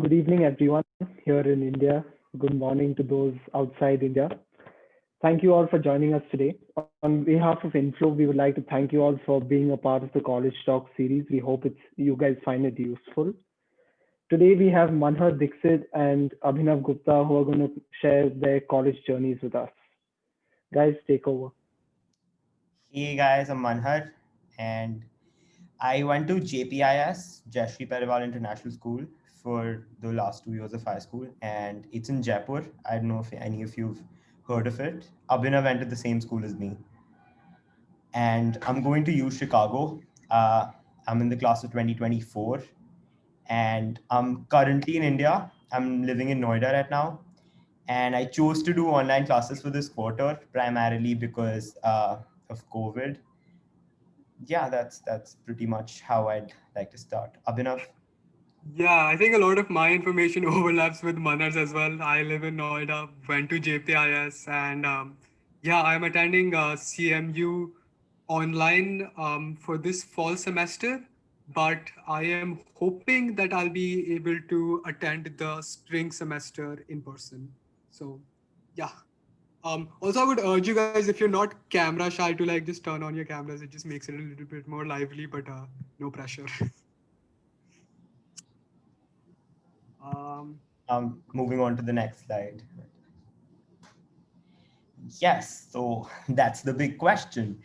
Good evening, everyone here in India. Good morning to those outside India. Thank you all for joining us today. On behalf of Inflow, we would like to thank you all for being a part of the College Talk series. We hope you guys find it useful. Today, we have Manhar, Dixit, and Abhinav Gupta who are going to share their college journeys with us. Guys, take over. Hey guys, I'm Manhar, and I went to JPIS, Jashri Perival International School, for the last 2 years of high school, and it's in Jaipur. I don't know if any of you've heard of it. Abhinav went to the same school as me, and I'm going to UChicago. Uh, I'm in the class of 2024, and I'm currently in India. I'm living in Noida right now, and I chose to do online classes for this quarter primarily because of COVID. Yeah, that's pretty much how I'd like to start. Abhinav. Yeah, I think a lot of my information overlaps with Manar's as well. I live in Noida, went to JPIS, and yeah, I'm attending CMU online for this fall semester. But I am hoping that I'll be able to attend the spring semester in person. So, yeah. Also, I would urge you guys if you're not camera shy to like just turn on your cameras. It just makes it a little bit more lively, but no pressure. um, Moving on to the next slide. Yes, so that's the big question.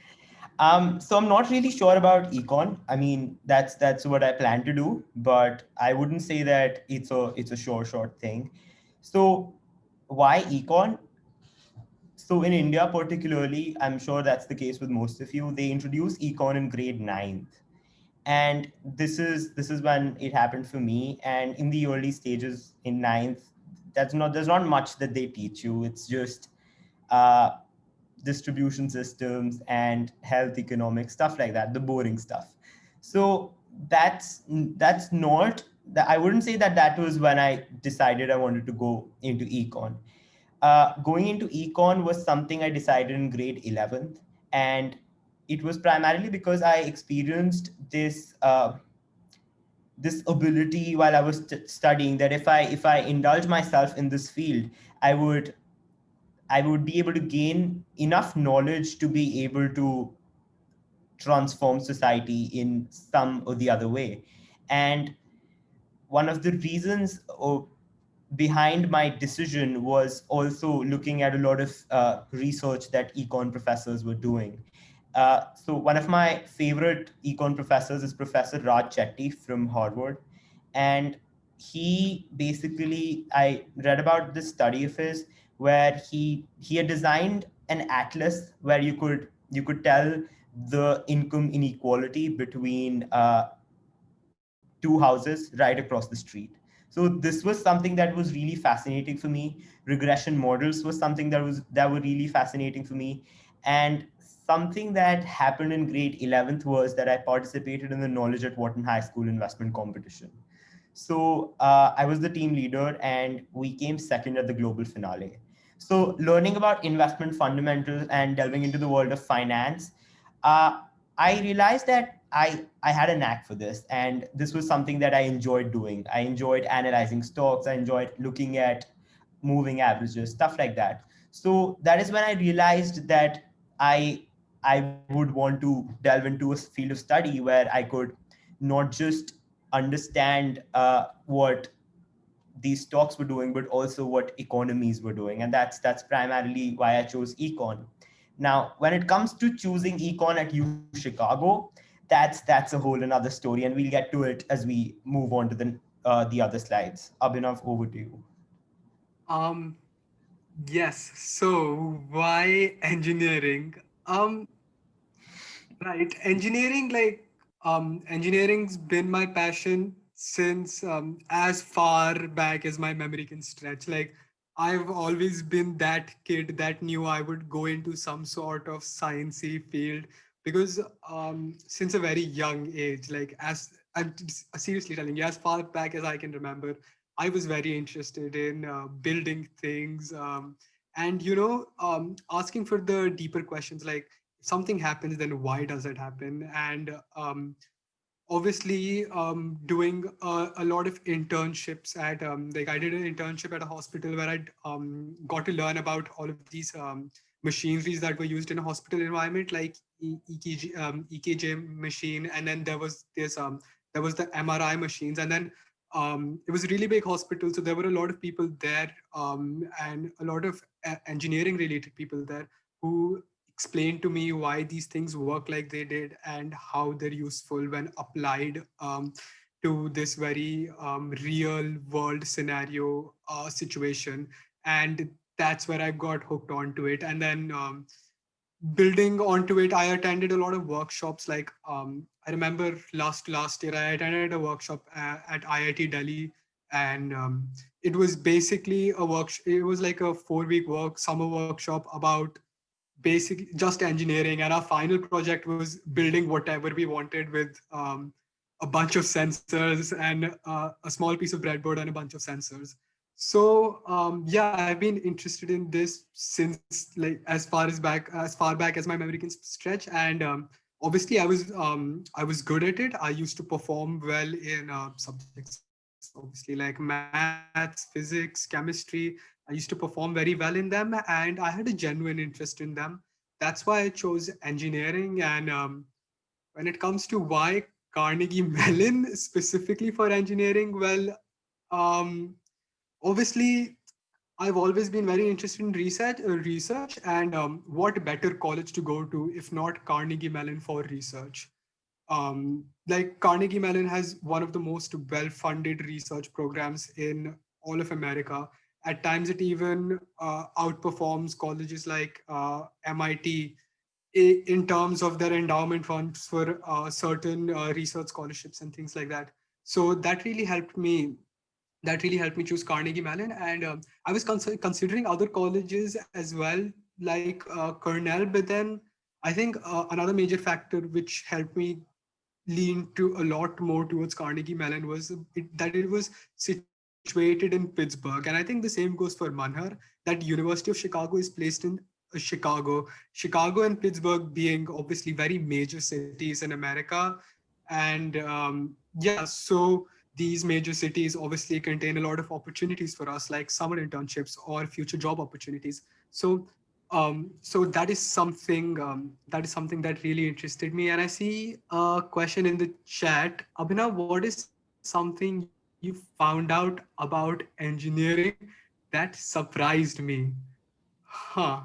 So I'm not really sure about econ. I mean, that's what I plan to do, but I wouldn't say that it's a short thing. So why econ? So in India particularly, I'm sure that's the case with most of you. They introduce econ in grade ninth, and this is when it happened for me. And in the early stages in ninth, there's not much that they teach you. It's just uh, distribution systems and health economics, stuff like that, the boring stuff. So that's not that. I wouldn't say that that was when I decided I wanted to go into econ. Going into econ was something I decided in grade 11th, and it was primarily because I experienced this ability while I was studying, that if I indulge myself in this field, I would I would be able to gain enough knowledge to be able to transform society in some or the other way. And one of the reasons behind my decision was also looking at a lot of research that econ professors were doing. So one of my favorite econ professors is Professor Raj Chetty from Harvard, and I read about this study of his where he had designed an atlas where you could tell the income inequality between two houses right across the street. So this was something that was really fascinating for me. Regression models was something that were really fascinating for me. And something that happened in grade 11th was that I participated in the Knowledge at Wharton High School investment competition. So I was the team leader, and we came second at the global finale. So learning about investment fundamentals and delving into the world of finance, uh, I realized that I had a knack for this, and this was something that I enjoyed doing. I enjoyed analyzing stocks. I enjoyed looking at moving averages, stuff like that. So that is when I realized that I I would want to delve into a field of study where I could not just understand what these stocks were doing, but also what economies were doing, and that's primarily why I chose econ. Now, when it comes to choosing econ at U Chicago, that's a whole another story, and we'll get to it as we move on to the other slides. Abhinav, over to you. um, Yes. So why engineering? Right. Engineering's been my passion since as far back as my memory can stretch. Like I've always been that kid that knew I would go into some sort of sciencey field because since a very young age, like as I'm seriously telling you, as far back as I can remember, I was very interested in building things. And asking for the deeper questions like if something happens then why does it happen, and obviously doing a lot of internships at like I did an internship at a hospital where I got to learn about all of these machineries that were used in a hospital environment, like EKG machine, and then there was the MRI machines, and then it was a really big hospital, so there were a lot of people there, and a lot of engineering related people there who explained to me why these things work like they did and how they're useful when applied to this very real world scenario situation. And that's where I got hooked onto it. And then building onto it, I attended a lot of workshops. Like I remember last year, I attended a workshop at IIT Delhi, and it was basically a workshop. It was like a 4-week summer workshop about basically just engineering, and our final project was building whatever we wanted with a bunch of sensors and a small piece of breadboard and a bunch of sensors. So yeah, I've been interested in this since like as far back as my memory can stretch, and obviously I was good at it. I used to perform well in subjects obviously like maths, physics, chemistry. I used to perform very well in them, and I had a genuine interest in them. That's why I chose engineering. And when it comes to why Carnegie Mellon specifically for engineering, well, um, obviously I've always been very interested in research, and what better college to go to if not Carnegie Mellon for research? Like Carnegie Mellon has one of the most well-funded research programs in all of America. At times, it even outperforms colleges like MIT in terms of their endowment funds for certain research scholarships and things like that. So that really helped me choose Carnegie Mellon. And I was considering other colleges as well, like Cornell, but then I think another major factor which helped me lean to a lot more towards Carnegie Mellon was that it was situated in Pittsburgh. And I think the same goes for Manhar, that University of Chicago is placed in Chicago and Pittsburgh being obviously very major cities in America. And yeah, so these major cities obviously contain a lot of opportunities for us, like summer internships or future job opportunities. So so that is something that really interested me. And I see a question in the chat. Abhinav, what is something you found out about engineering that surprised me? Huh.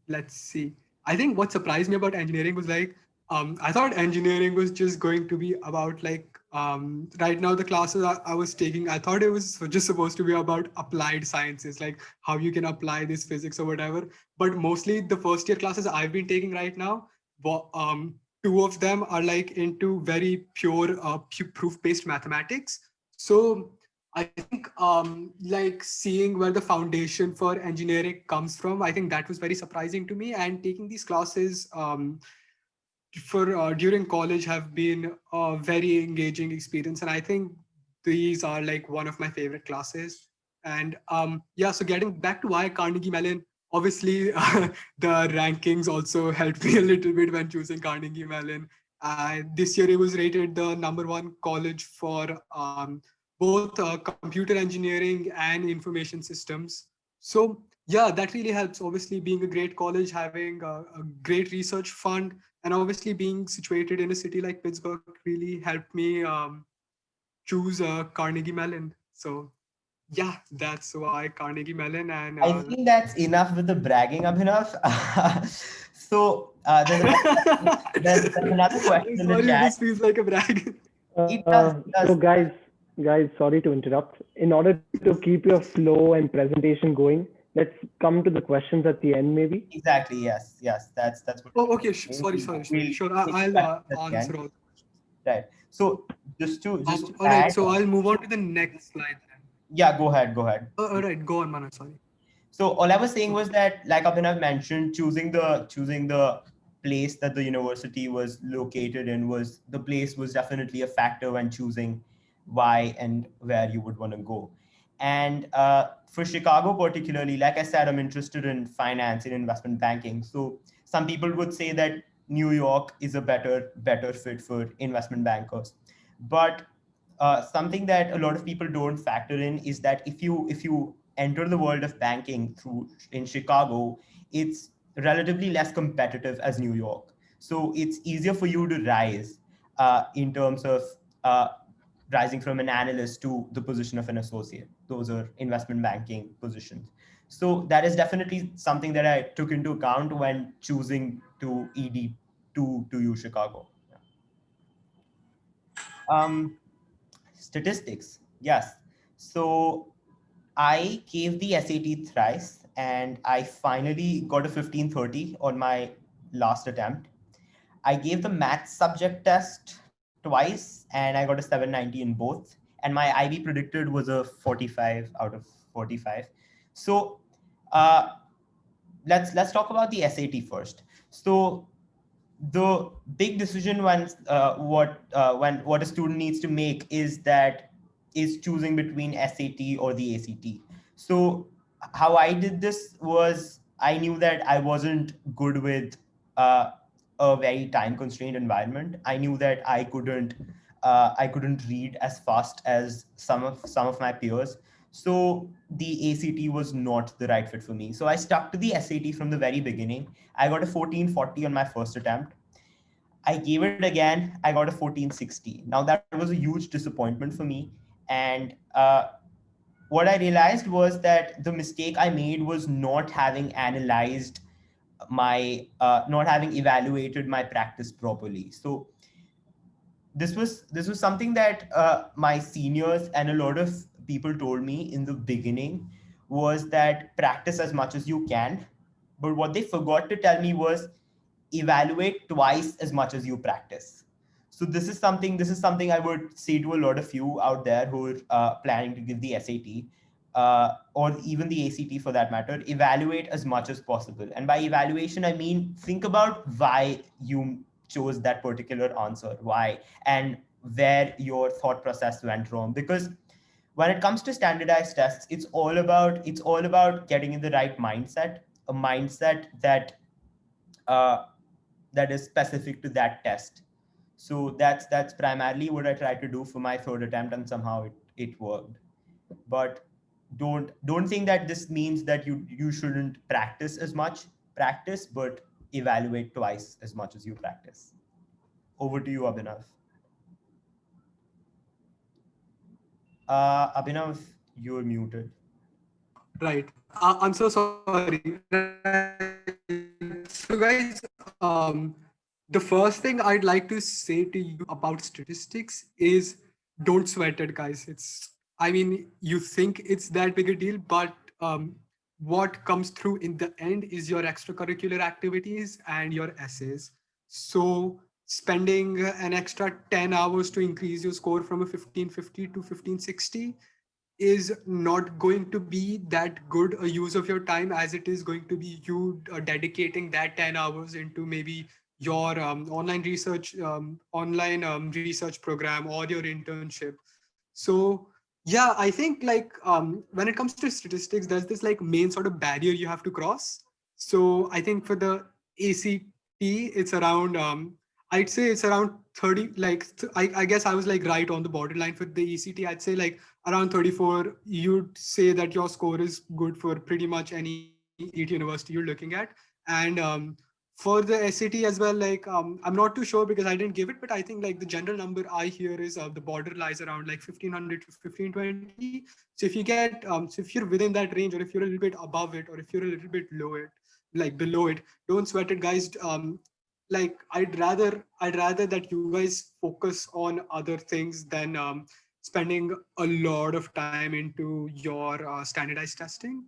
Let's see. I think what surprised me about engineering was like, I thought engineering was just going to be about like, right now the classes I was taking, I thought it was just supposed to be about applied sciences, like how you can apply this physics or whatever. But mostly the first year classes I've been taking right now, two of them are like into very pure proof-based mathematics. So I think like seeing where the foundation for engineering comes from, I think that was very surprising to me. And taking these classes for during college have been a very engaging experience. And I think these are like one of my favorite classes. And yeah, so getting back to why Carnegie Mellon, obviously the rankings also helped me a little bit when choosing Carnegie Mellon. This year it was rated the #1 college for both computer engineering and information systems. So yeah, that really helps. Obviously, being a great college, having a great research fund, and obviously being situated in a city like Pittsburgh really helped me choose Carnegie Mellon. So yeah, that's why Carnegie Mellon. And I think that's enough with the bragging, Abhinav. So there's another question in the sorry, chat. this feels like a brag. It does. So guys, sorry to interrupt. In order to keep your flow and presentation going, let's come to the questions at the end, maybe. Exactly. Yes. That's what. Oh, okay. Sorry. We'll Sure, take I'll questions at the answer end. all. Right. So just to All right, add. so I'll move on to the next slide then. Yeah. Go ahead. Go ahead. All right, go on, Manhar. Sorry. So all I was saying was that, like Abhinav mentioned, choosing the place that the university was located in was definitely a factor when choosing why and where you would want to go. And for Chicago particularly, like I said, I'm interested in finance and investment banking. So some people would say that New York is a better fit for investment bankers. But something that a lot of people don't factor in is that if you enter the world of banking through in Chicago, it's relatively less competitive as New York. So it's easier for you to rise in terms of uh, rising from an analyst to the position of an associate. Those are investment banking positions. So that is definitely something that I took into account when choosing to ED to UChicago. Um, Statistics, yes. So I gave the SAT thrice and I finally got a 1530 on my last attempt. I gave the math subject test twice and I got a 790 in both. And my IB predicted was a 45 out of 45. So uh, let's talk about the SAT first. So the big decision when what a student needs to make is choosing between SAT or the ACT. So how I did this was I knew that I wasn't good with uh, a very time constrained environment. I knew that I couldn't read as fast as some of my peers. So the ACT was not the right fit for me. So I stuck to the SAT from the very beginning. I got a 1440 on my first attempt. I gave it again. I got a 1460. Now that was a huge disappointment for me. And what I realized was that the mistake I made was not having analyzed not having evaluated my practice properly. So this was something that my seniors and a lot of people told me in the beginning was that practice as much as you can. But what they forgot to tell me was evaluate twice as much as you practice. So this is something I would say to a lot of you out there who are planning to give the SAT or even the ACT for that matter. Evaluate as much as possible, and by evaluation I mean think about why you chose that particular answer, why, and where your thought process went wrong. Because when it comes to standardized tests, it's all about getting in the right mindset, a mindset uh, that is specific to that test. So that's primarily what I tried to do for my third attempt, and somehow it worked. But don't think that this means that you shouldn't practice as much. Practice, but evaluate twice as much as you practice. Over to you, Abhinav. Abhinav, you're muted. Right. I'm so sorry. Right. So guys, the first thing I'd like to say to you about statistics is don't sweat it, guys. I mean, you think it's that big a deal, but what comes through in the end is your extracurricular activities and your essays. So spending an extra 10 hours to increase your score from a 1550 to 1560 is not going to be that good a use of your time as it is going to be you dedicating that 10 hours into maybe your online research program or your internship. So yeah, I think like when it comes to statistics, there's this like main sort of barrier you have to cross. So I think for the ACT, it's around I'd say it's around 30. I guess I was like right on the borderline for the ECT. I'd say like around 34. You'd say that your score is good for pretty much any elite university you're looking at. And for the SAT as well, like I'm not too sure because I didn't give it, but I think like the general number I hear is the border lies around like 1500 to 1520. So if you get so if you're within that range, or if you're a little bit above it, or if you're a little bit below it, don't sweat it, guys. Like I'd rather that you guys focus on other things than spending a lot of time into your standardized testing.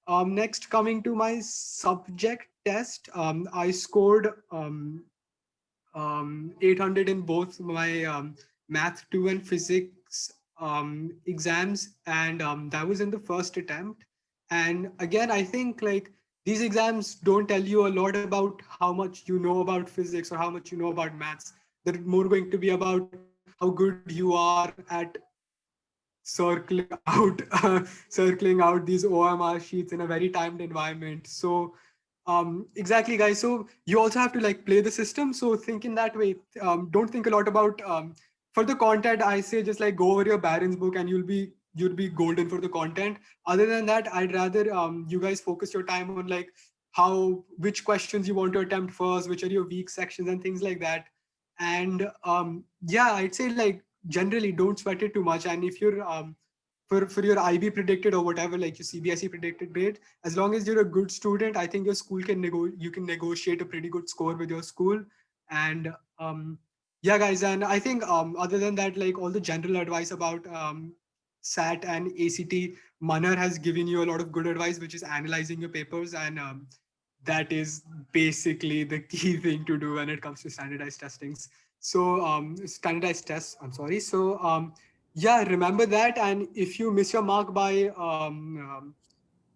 Next, coming to my subject test, I scored 800 in both my math 2 and physics exams, and that was in the first attempt. And again, I think like these exams don't tell you a lot about how much you know about physics or how much you know about maths. They're more going to be about how good you are at circling out circling out these OMR sheets in a very timed environment. So exactly, guys. So you also have to like play the system. So think in that way. Don't think a lot about for the content, I say just like go over your Barron's book and you'll be golden for the content. Other than that, I'd rather you guys focus your time on like which questions you want to attempt first, which are your weak sections and things like that. And yeah, I'd say like generally don't sweat it too much. And if you're for your IB predicted or whatever, like your CBSE predicted grade, as long as you're a good student, I think your school can you can negotiate a pretty good score with your school. And yeah, guys, and I think other than that, like all the general advice about SAT and ACT, Manhar has given you a lot of good advice, which is analyzing your papers, and that is basically the key thing to do when it comes to standardized testings. So standardized tests. I'm sorry. So yeah, remember that, and if you miss your mark by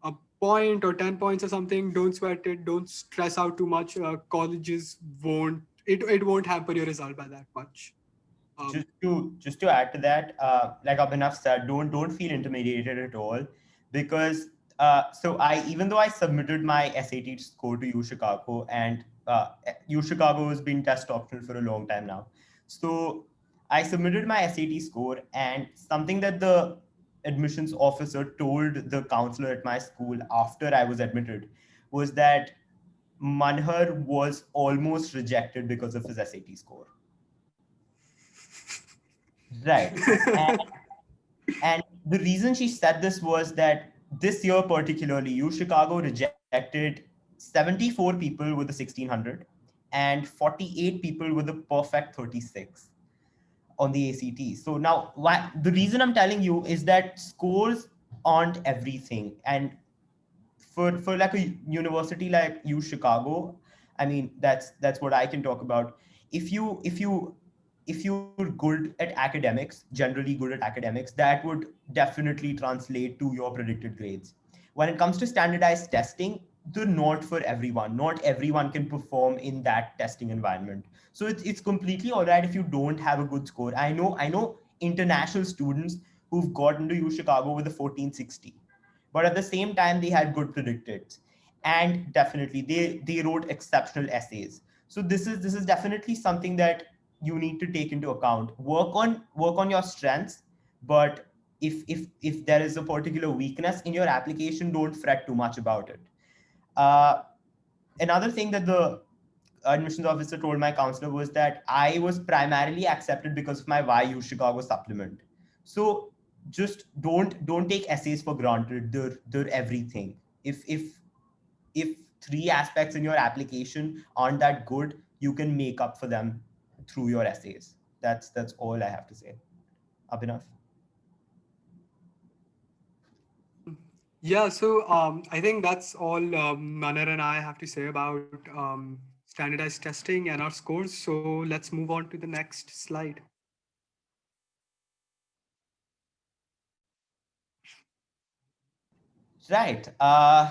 a point or 10 points or something, don't sweat it, don't stress out too much. Colleges won't it won't hamper your result by that much. Just to add to that, like Abhinav said, don't feel intimidated at all, because so I even though I submitted my SAT score to UChicago, and UChicago has been test optional for a long time now, so I submitted my SAT score, and something that the admissions officer told the counselor at my school after I was admitted was that Manhar was almost rejected because of his SAT score. Right. And, and the reason she said this was that this year, particularly, UChicago rejected 74 people with a 1600 and 48 people with a perfect 36 on the ACT. So now, the reason I'm telling you is that scores aren't everything. And for like a university like UChicago, I mean, that's what I can talk about. If you're good at academics, generally good at academics, that would definitely translate to your predicted grades. When it comes to standardized testing, they're not for everyone. Not everyone can perform in that testing environment. So it's completely all right if you don't have a good score. I know international students who've got into UChicago with a 1460, but at the same time they had good predicteds, and definitely they wrote exceptional essays. So this is definitely something that you need to take into account. Work on your strengths, but if there is a particular weakness in your application, don't fret too much about it. uh, Another thing that the admissions officer told my counselor was that I was primarily accepted because of my YU Chicago supplement. So just don't take essays for granted. They're everything. If three aspects in your application aren't that good, you can make up for them through your essays. That's all I have to say. Abhinav? Yeah, so I think that's all Manar and I have to say about standardized testing and our scores. So let's move on to the next slide. Right.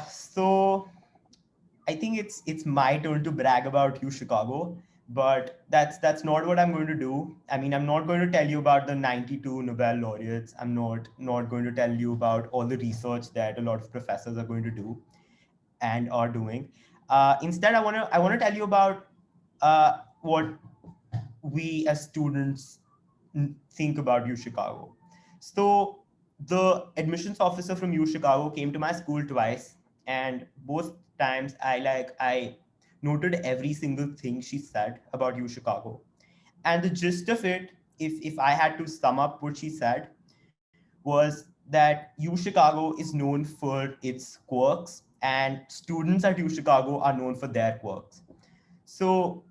So I think it's my turn to brag about you, Chicago, but that's not what I'm going to do. I mean, I'm not going to tell you about the 92 Nobel laureates. I'm not going to tell you about all the research that a lot of professors are going to do and are doing. Instead, I want to tell you about what we as students think about U Chicago. So the admissions officer from U Chicago came to my school twice, and both times I noted every single thing she said about U Chicago. And the gist of it, if I had to sum up what she said, was that U Chicago is known for its quirks, and students at U Chicago are known for their quirks. So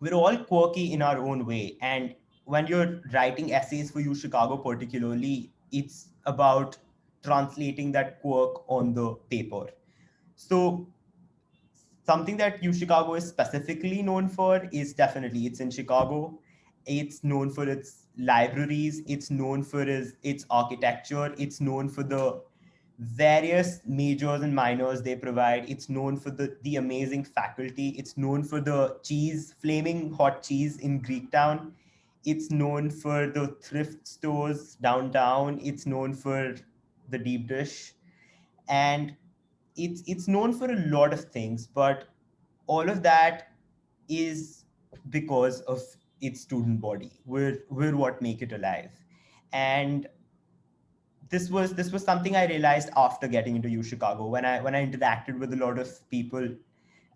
we're all quirky in our own way. And when you're writing essays for U Chicago, particularly, it's about translating that quirk on the paper. So something that U Chicago is specifically known for is definitely it's in Chicago. It's known for its libraries. It's known for its architecture. It's known for the various majors and minors they provide. It's known for the amazing faculty. It's known for the cheese, flaming hot cheese in Greektown. It's known for the thrift stores downtown. It's known for the deep dish. And it's known for a lot of things, but all of that is because of its student body. We're what make it alive. And this was something I realized after getting into UChicago. When I interacted with a lot of people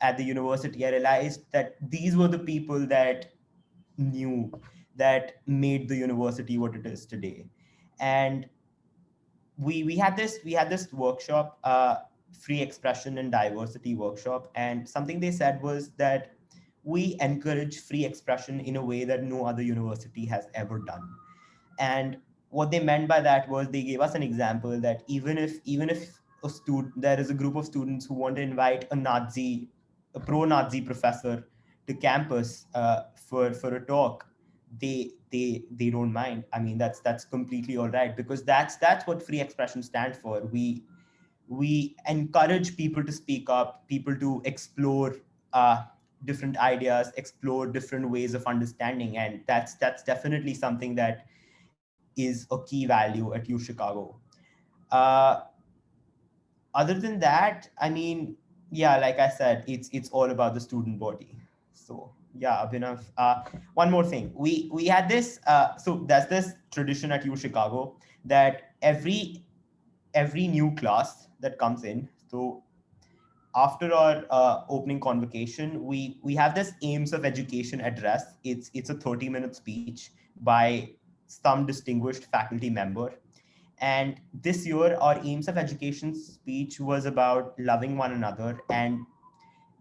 at the university, I realized that these were the people that knew, that made the university what it is today. And we had this workshop, free expression and diversity workshop, and something they said was that we encourage free expression in a way that no other university has ever done. And what they meant by that was they gave us an example that even if there is a group of students who want to invite a pro-Nazi professor to campus, for a talk, they don't mind. I mean, that's completely all right, because that's what free expression stands for. We encourage people to speak up, people to explore different ideas, explore different ways of understanding, and that's definitely something that is a key value at UChicago. Uh, Other than that, I mean, yeah, like I said, it's all about the student body. So yeah, Abhinav. One more thing, we had this. So there's this tradition at UChicago that every new class that comes in. So after our opening convocation, we have this aims of education address. It's a 30-minute speech by some distinguished faculty member. And this year, our aims of education speech was about loving one another and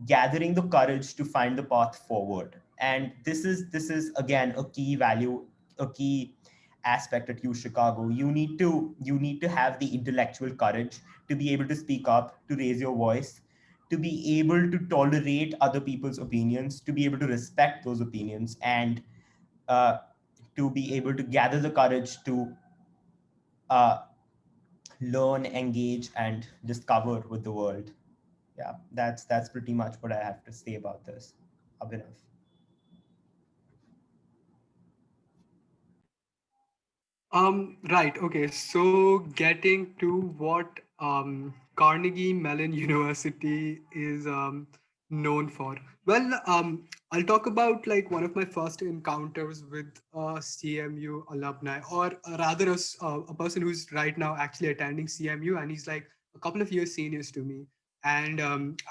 gathering the courage to find the path forward. And this is again a key value, a key aspect at U Chicago. You need to have the intellectual courage to be able to speak up, to raise your voice, to be able to tolerate other people's opinions, to be able to respect those opinions, and uh, to be able to gather the courage to uh, learn, engage, and discover with the world. Yeah, that's pretty much what I have to say about this. Abhinav. Right. Okay. So getting to what Carnegie Mellon University is known for. Well, I'll talk about like one of my first encounters with a CMU alumni, or rather a person who's right now actually attending CMU, and he's like a couple of years seniors to me. And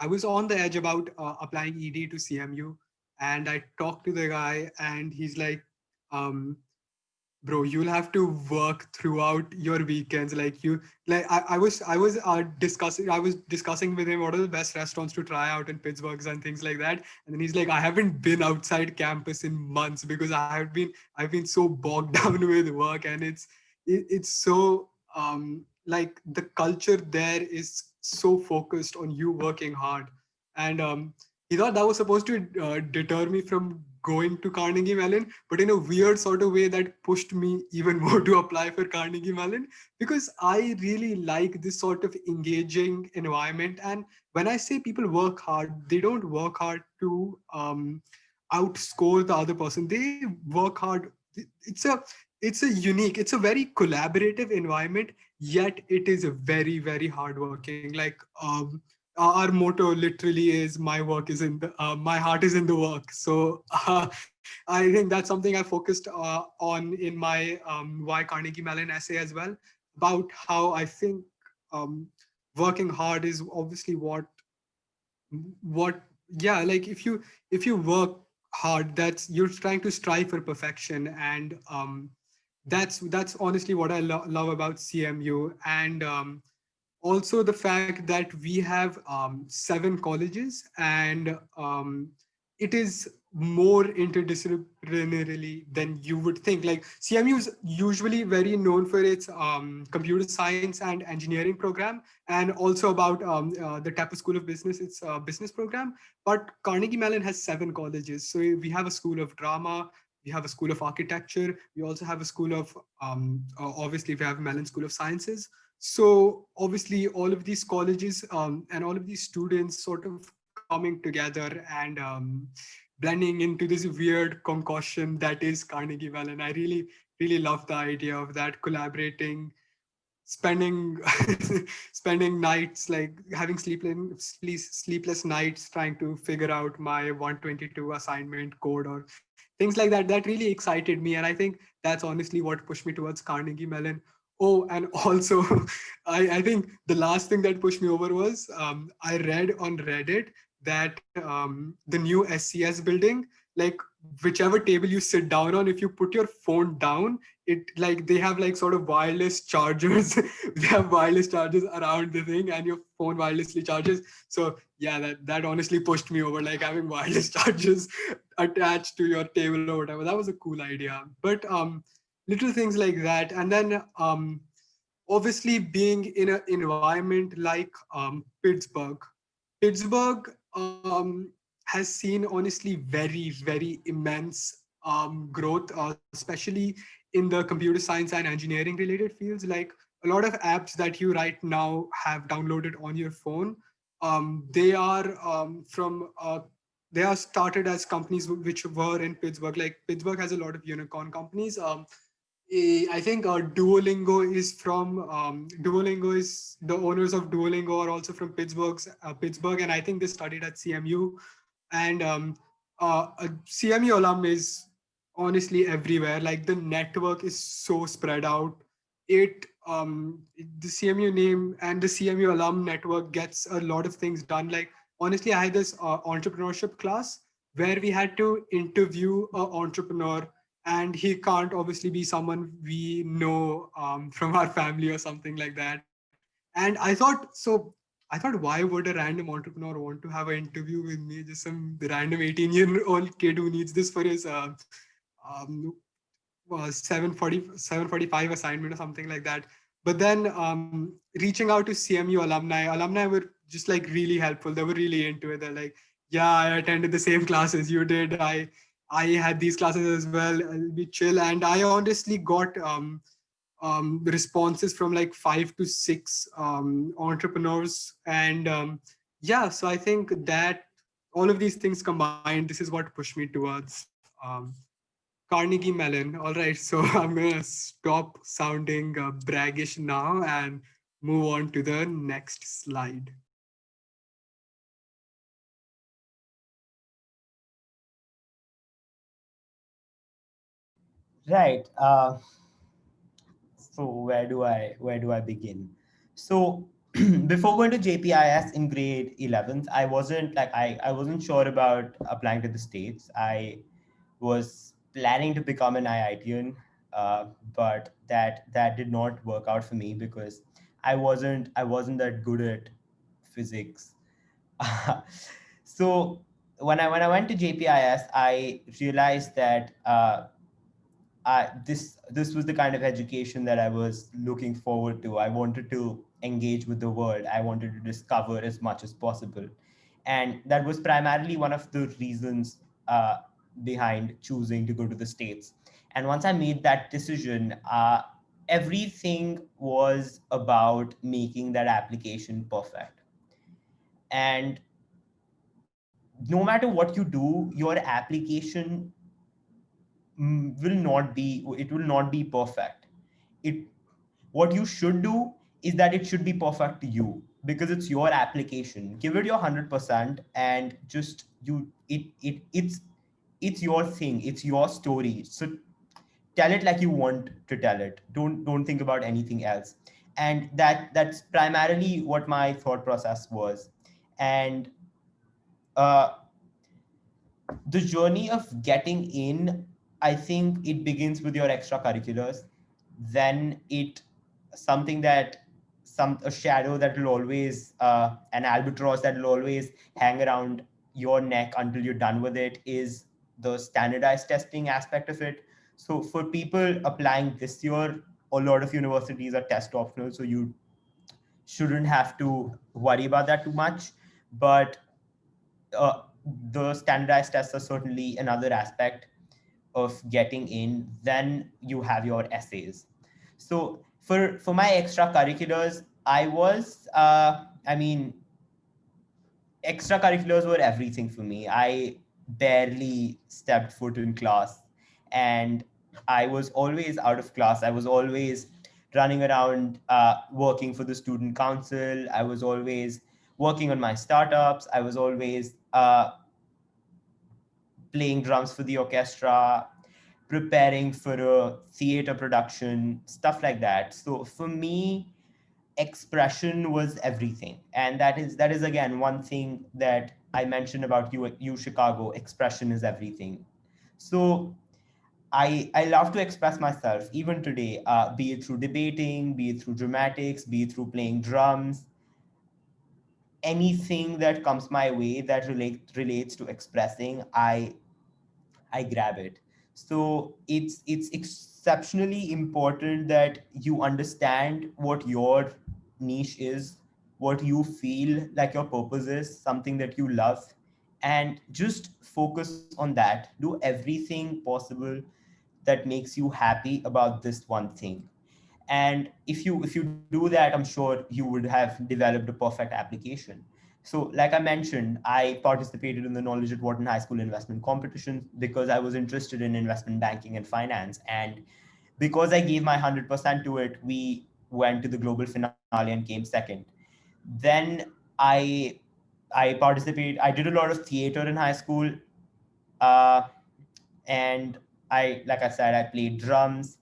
I was on the edge about applying ED to CMU, and I talked to the guy, and he's like, um, bro, you'll have to work throughout your weekends. Like you, like I was discussing with him what are the best restaurants to try out in Pittsburgh and things like that. And then he's like, I haven't been outside campus in months because I've been so bogged down with work. And it's so like the culture there is so focused on you working hard. And he thought that was supposed to deter me from going to Carnegie Mellon, but in a weird sort of way that pushed me even more to apply for Carnegie Mellon, because I really like this sort of engaging environment. And when I say people work hard, they don't work hard to outscore the other person. They work hard. It's a it's a very collaborative environment, yet it is very, very hardworking. Like our motto literally is my heart is in the work. So I think that's something I focused on in my why Carnegie Mellon essay as well, about how I think um, working hard is obviously what yeah, like if you work hard, that's you're trying to strive for perfection. And that's honestly what I love about CMU. And also the fact that we have 7 colleges, and it is more interdisciplinarily than you would think. Like CMU is usually very known for its computer science and engineering program, and also about the Tapa School of Business, its business program. But Carnegie Mellon has 7 colleges. So we have a school of drama, we have a school of architecture, we also have a school of obviously we have Mellon School of Sciences. So obviously all of these colleges and all of these students sort of coming together and blending into this weird concoction that is Carnegie Mellon. I really, really love the idea of that, collaborating, spending spending nights, like having sleepless nights trying to figure out my 122 assignment code or things like that, that really excited me. And I think that's honestly what pushed me towards Carnegie Mellon. Oh, and also, I think the last thing that pushed me over was I read on Reddit that the new SCS building, like whichever table you sit down on, if you put your phone down, it like they have like sort of wireless chargers. They have wireless chargers around the thing, and your phone wirelessly charges. So yeah, that honestly pushed me over, like having wireless chargers attached to your table or whatever. That was a cool idea. But little things like that. And then obviously being in an environment like Pittsburgh. Pittsburgh has seen honestly very immense growth, especially in the computer science and engineering related fields. Like a lot of apps that you right now have downloaded on your phone, they are from they are started as companies which were in Pittsburgh. Like Pittsburgh has a lot of unicorn companies. I think Duolingo is the owners of Duolingo are also from Pittsburgh, and I think they studied at CMU. And a CMU alum is honestly everywhere. Like the network is so spread out. It the CMU name and the CMU alum network gets a lot of things done. Like honestly, I had this entrepreneurship class where we had to interview an entrepreneur, and he can't obviously be someone we know from our family or something like that. And I thought, why would a random entrepreneur want to have an interview with me, just some random 18-year-old kid who needs this for his um, 745 assignment or something like that. But then reaching out to CMU alumni were just like really helpful. They were really into it. They're like, yeah, I attended the same classes you did. I had these classes as well. I'll be chill. And I honestly got responses from like 5 to 6 entrepreneurs. And yeah, so I think that all of these things combined, this is what pushed me towards Carnegie Mellon. All right, so I'm gonna stop sounding braggish now and move on to the next slide. Right. So where do I begin? So before going to JPIS in grade 11th, I wasn't sure about applying to the States. I was planning to become an IITian, but that did not work out for me because I wasn't that good at physics. So when I went to JPIS, I realized that this was the kind of education that I was looking forward to. I wanted to engage with the world. I wanted to discover as much as possible, and that was primarily one of the reasons behind choosing to go to the States. And once I made that decision, everything was about making that application perfect. And no matter what you do, your application will not be perfect. It What you should do is that it should be perfect to you because it's your application. Give it your 100% and just you it's your thing, it's your story. So tell it like you want to tell it. Don't think about anything else. And that's primarily what my thought process was. And uh, the journey of getting in, I think it begins with your extracurriculars. Then it something that some a shadow that will always an albatross that will always hang around your neck until you're done with it is the standardized testing aspect of it. So for people applying this year, a lot of universities are test optional, so you shouldn't have to worry about that too much. But uh, the standardized tests are certainly another aspect of getting in. Then you have your essays. So for my extracurriculars, I mean, extracurriculars were everything for me. I barely stepped foot in class, and I was always out of class. I was always running around working for the student council. I was always working on my startups. I was always playing drums for the orchestra, preparing for a theater production, stuff like that. So for me, expression was everything, and that is again one thing that I mentioned about you Chicago. Expression is everything. So I love to express myself even today, be it through debating, be it through dramatics, be it through playing drums, anything that comes my way that relates to expressing, I grab it. So it's exceptionally important that you understand what your niche is, what you feel like your purpose is, something that you love, and just focus on that. Do everything possible that makes you happy about this one thing. And if you do that, I'm sure you would have developed a perfect application. So like I mentioned, I participated in the Knowledge at Wharton High School investment competition because I was interested in investment banking and finance. And because I gave my 100% to it, we went to the global finale and came second. Then i I did a lot of theater in high school. uh, and like I said, I played drums,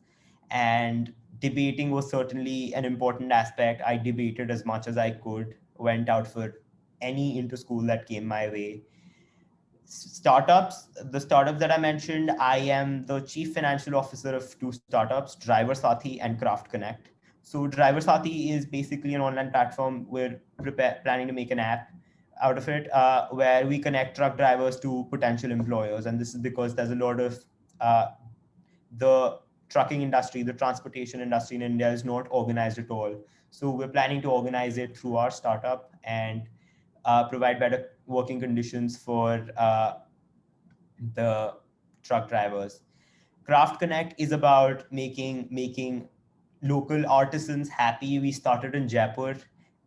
and debating was certainly an important aspect. I debated as much as I could, went out for any inter school that came my way. Startups, the startups that I mentioned, I am the chief financial officer of two startups, Driver Sathi and CraftConnect. So Driver Sathi is basically an online platform. We're planning to make an app out of it, where we connect truck drivers to potential employers. And this is because there's a lot of uh, the trucking industry, the transportation industry in India is not organized at all. So we're planning to organize it through our startup and provide better working conditions for the truck drivers. Craft Connect is about making local artisans happy. We started in Jaipur,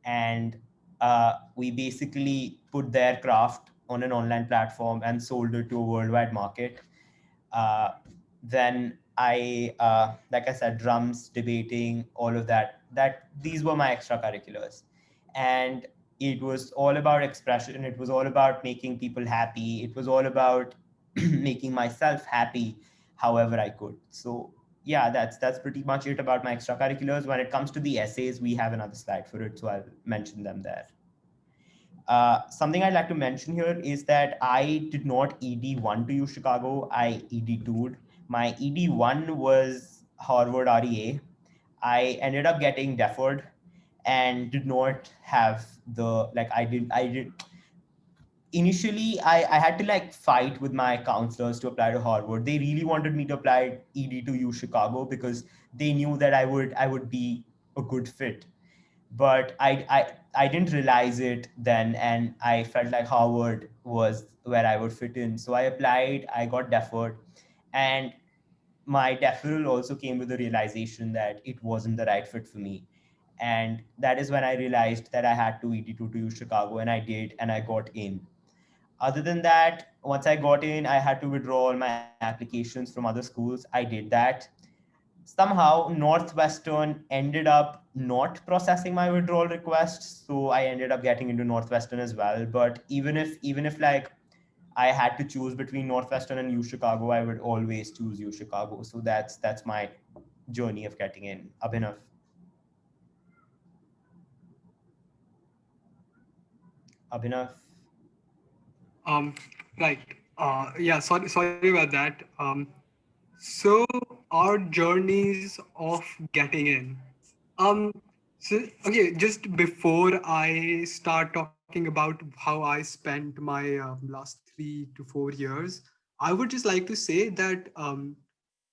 and we basically put their craft on an online platform and sold it to a worldwide market. Uh, then like I said, drums, debating, all of that. That these were my extracurriculars, and it was all about expression. It was all about making people happy. It was all about making myself happy, however I could. So yeah, that's pretty much it about my extracurriculars. When it comes to the essays, we have another slide for it, so I'll mention them there. Something I'd like to mention here is that I did not ED1 to UChicago. I ED2'd. My ED1 was Harvard REA. I ended up getting deferred and did not have the like I did initially I had to like fight with my counselors to apply to Harvard. They really wanted me to apply ED to UChicago because they knew that I would be a good fit. But I didn't realize it then, and I felt like Harvard was where I would fit in. So I applied, I got deferred, and my deferral also came with the realization that it wasn't the right fit for me. And that is when I realized that I had to ED2 to Chicago, and I did, and I got in. Other than that, once I got in, I had to withdraw all my applications from other schools. I did that. Somehow Northwestern ended up not processing my withdrawal request, so I ended up getting into Northwestern as well. But even if like I had to choose between Northwestern and UChicago, I would always choose UChicago. So that's my journey of getting in. Abhinav. Abhinav. Um, right. Yeah, sorry about that. So our journeys of getting in. Um, so okay, just before I start talking about how I spent my last 3 to 4 years, I would just like to say that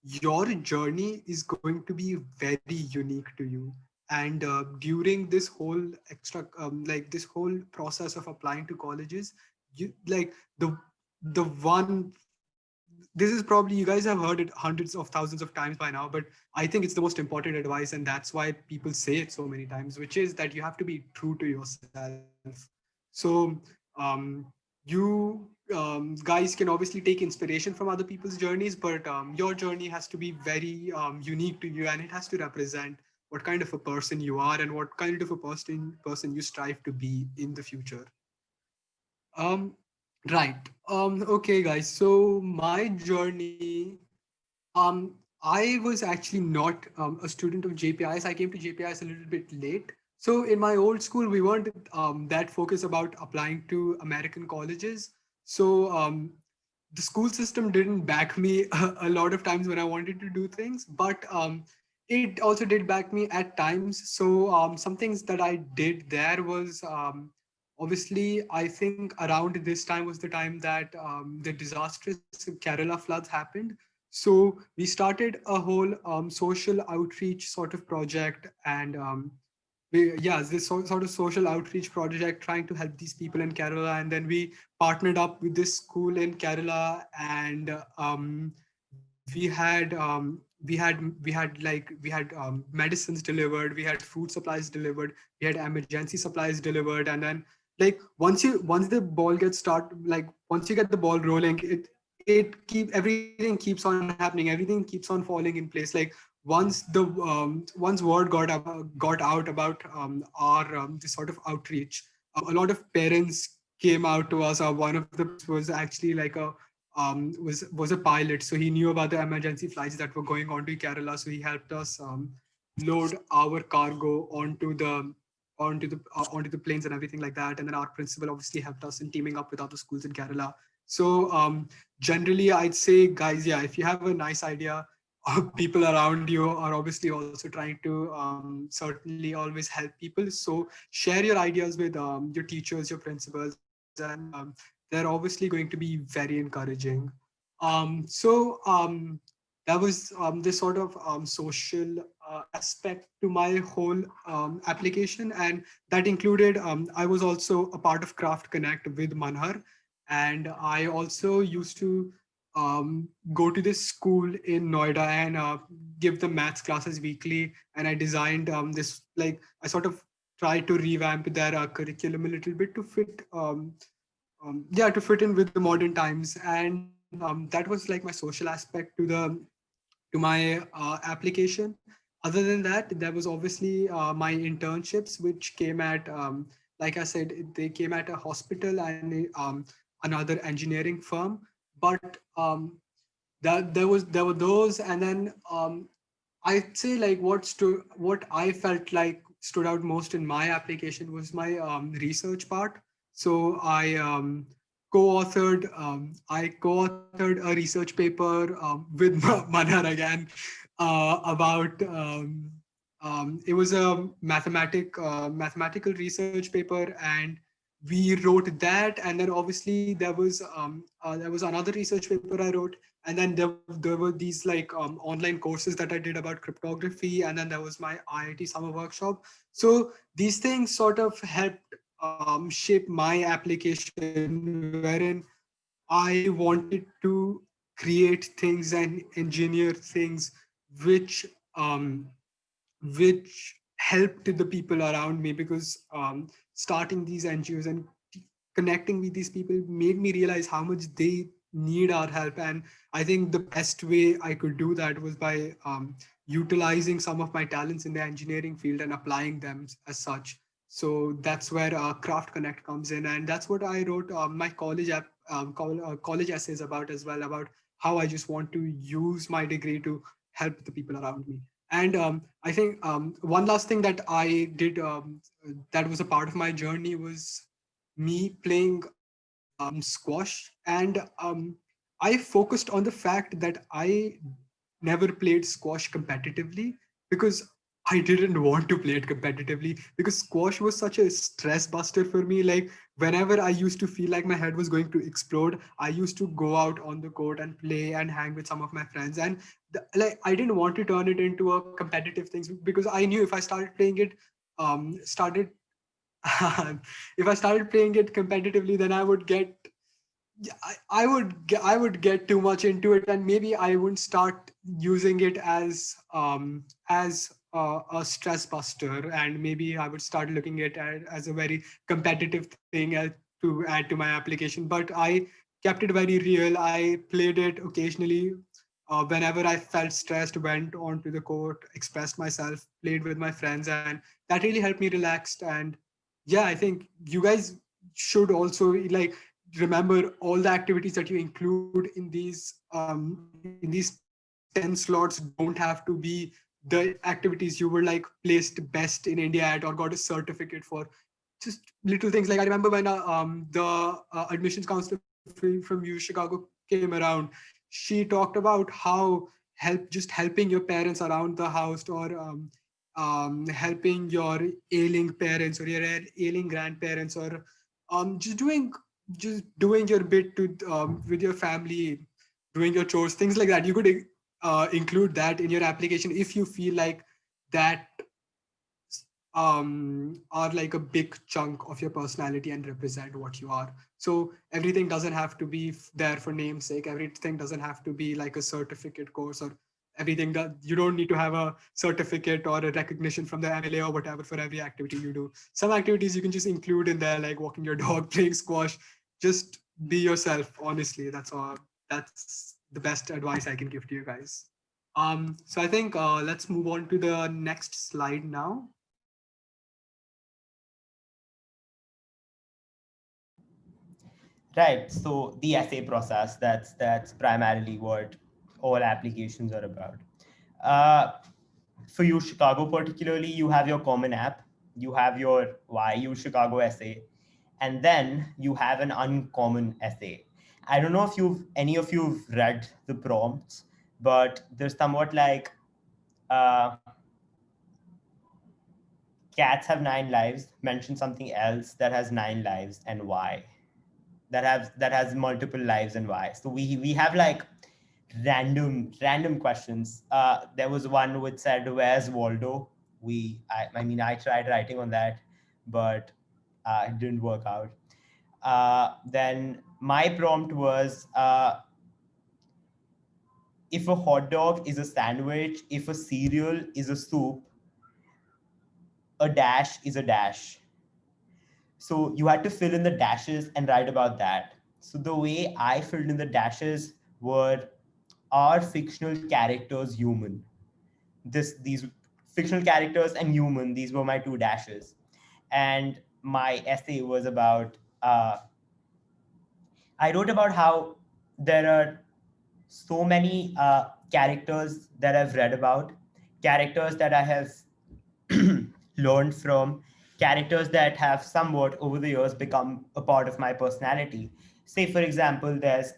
your journey is going to be very unique to you. And during this whole like this whole process of applying to colleges, you like the one, this is probably, you guys have heard it hundreds of thousands of times by now, but I think it's the most important advice, and that's why people say it so many times, which is that you have to be true to yourself. So you guys can obviously take inspiration from other people's journeys, but your journey has to be very unique to you, and it has to represent what kind of a person you are and what kind of a person you strive to be in the future. um Right. Okay, guys. So my journey, I was actually not a student of JPIS. I came to JPIS a little bit late. So in my old school, we weren't that focused about applying to American colleges. So the school system didn't back me a lot of times when I wanted to do things, but it also did back me at times. So some things that I did there was obviously, I think around this time was the time that the disastrous Kerala floods happened. So we started a whole social outreach sort of project, and this sort of social outreach project trying to help these people in Kerala, and then we partnered up with this school in Kerala, and we had medicines delivered, we had food supplies delivered, we had emergency supplies delivered, and then like once the ball gets start like once you get the ball rolling, everything keeps on happening, everything keeps on falling in place. Like once word got out about our this sort of outreach, a lot of parents came out to us. One of the parents was actually like a was a pilot, so he knew about the emergency flights that were going on to Kerala. So he helped us load our cargo onto the planes and everything like that. And then our principal obviously helped us in teaming up with other schools in Kerala. So generally, I'd say, guys, yeah, if you have a nice idea, people around you are obviously also trying to certainly always help people. So share your ideas with your teachers, your principals, and they're obviously going to be very encouraging. That was this sort of social aspect to my whole application, and that included I was also a part of CraftConnect with Manhar, and I also used to go to this school in Noida and give them maths classes weekly. And I designed this, like, I sort of tried to revamp their curriculum a little bit to fit to fit in with the modern times. And that was like my social aspect to my application. Other than that, there was obviously my internships, which came at like I said, they came at a hospital and another engineering firm. But that there were those, and then I'd say like what I felt like stood out most in my application was my research part. So I co-authored a research paper with Manhar again about it was a mathematical research paper, and we wrote that. And then obviously there was another research paper I wrote, and then there were these like online courses that I did about cryptography, and then there was my IIT summer workshop. So these things sort of helped shape my application, wherein I wanted to create things and engineer things which helped the people around me, because starting these NGOs and connecting with these people made me realize how much they need our help. And I think the best way I could do that was by utilizing some of my talents in the engineering field and applying them as such. So that's where Craft Connect comes in, and that's what I wrote my college essays about as well, about how I just want to use my degree to help the people around me. And I think one last thing that I did that was a part of my journey was me playing squash. And I focused on the fact that I never played squash competitively, because I didn't want to play it competitively, because squash was such a stress buster for me. Like whenever I used to feel like my head was going to explode, I used to go out on the court and play and hang with some of my friends. And like I didn't want to turn it into a competitive thing, because I knew if I started playing it, started if I started playing it competitively, then I would get yeah, I would get too much into it, and maybe I wouldn't start using it as a stress buster, and maybe I would start looking at it as a very competitive thing to add to my application. But I kept it very real. I played it occasionally. Whenever I felt stressed, went onto the court, expressed myself, played with my friends, and that really helped me relax. And yeah, I think you guys should also like remember all the activities that you include in these 10 slots don't have to be the activities you were like placed best in India at or got a certificate for. Just little things. Like I remember when the admissions counselor from UChicago came around, she talked about how helping your parents around the house, or helping your ailing parents or your ailing grandparents, or just doing your bit to with your family, doing your chores, things like that. You could include that in your application if you feel like that are like a big chunk of your personality and represent what you are. So everything doesn't have to be there for namesake. Everything doesn't have to be like a certificate course, or everything that you don't need to have a certificate or a recognition from the MLA or whatever for every activity you do. Some activities you can just include in there, like walking your dog, playing squash. Just be yourself. Honestly, that's all. That's the best advice I can give to you guys. So I think let's move on to the next slide now. Right. So the essay process, that's primarily what all applications are about. Uh, for you, Chicago particularly, you have your common app, you have your why you Chicago essay, and then you have an uncommon essay. I don't know if any of you've read the prompts, but there's somewhat like uh, cats have 9 lives, mention something else that has 9 lives and why. That has multiple lives and why. So we have like random questions. There was one which said, "Where's Waldo?" I mean, I tried writing on that, but it didn't work out. Then my prompt was, if a hot dog is a sandwich, if a cereal is a soup, a dash is a dash. So you had to fill in the dashes and write about that. So the way I filled in the dashes were, are fictional characters human? These fictional characters and human, these were my two dashes. And my essay was about, I wrote about how there are so many characters that I've read about, characters that I have learned from, characters that have somewhat over the years become a part of my personality. Say, for example, there's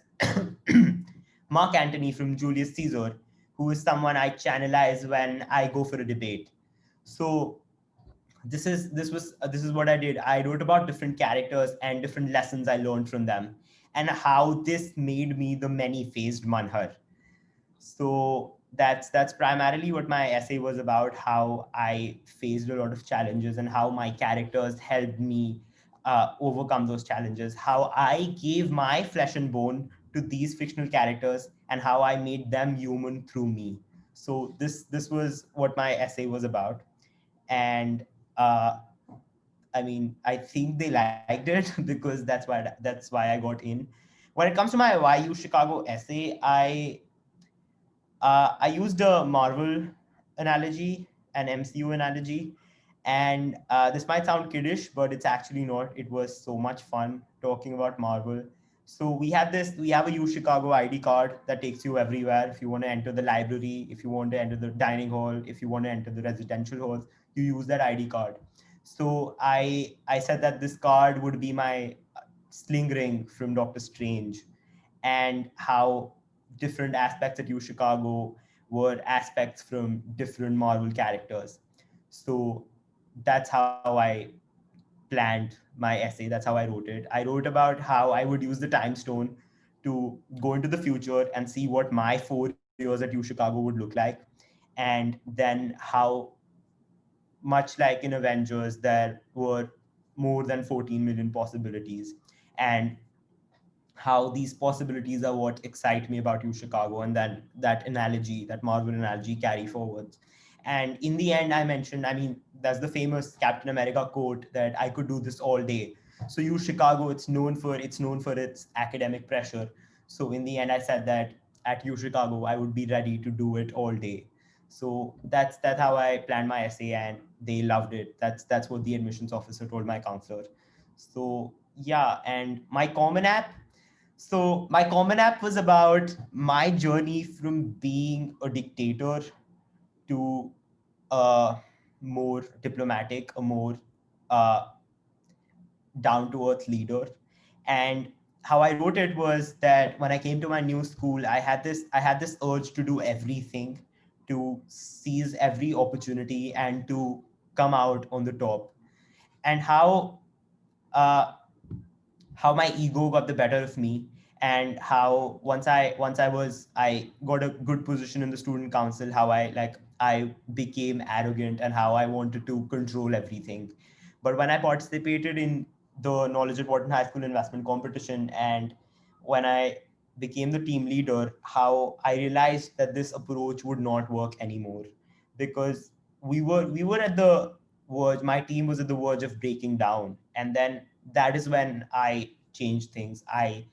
Mark Antony from Julius Caesar, who is someone I channelize when I go for a debate. So this is what I did. I wrote about different characters and different lessons I learned from them, and how this made me the many-faced Manhar. So that's primarily what my essay was about, how I faced a lot of challenges and how my characters helped me overcome those challenges, how I gave my flesh and bone to these fictional characters, and how I made them human through me. So this was what my essay was about. And uh, I mean, I think they liked it because that's why I got in. When it comes to my why you Chicago essay, I used a Marvel analogy, an MCU analogy, and this might sound kiddish, but it's actually not. It was so much fun talking about Marvel. So we have a U Chicago ID card that takes you everywhere. If you want to enter the library, if you want to enter the dining hall, if you want to enter the residential halls, you use that ID card. So I said that this card would be my sling ring from Doctor Strange, and how different aspects at U Chicago were aspects from different Marvel characters. So that's how I planned my essay. That's how I wrote it. I wrote about how I would use the time stone to go into the future and see what my 4 years at U Chicago would look like. And then how much like in Avengers, there were more than 14 million possibilities. And how these possibilities are what excite me about you Chicago, and then that analogy, that Marvel analogy, carry forwards. And in the end, I mentioned, I mean, that's the famous Captain America quote that I could do this all day. So you Chicago, it's known for its academic pressure. So in the end, I said that at U Chicago I would be ready to do it all day. So that's how I planned my essay, and they loved it. That's what the admissions officer told my counselor. So yeah, and my common app. So my common app was about my journey from being a dictator to a more diplomatic, a more uh, down to earth leader. And how I wrote it was that when I came to my new school, I had this urge to do everything, to seize every opportunity and to come out on the top. And uh, how my ego got the better of me, and how once I got a good position in the student council, how I became arrogant and how I wanted to control everything. But when I participated in the Knowledge Important High School Investment Competition, and when I became the team leader, how I realized that this approach would not work anymore, because we were at the verge, my team was at the verge of breaking down. And then that is when I changed things. I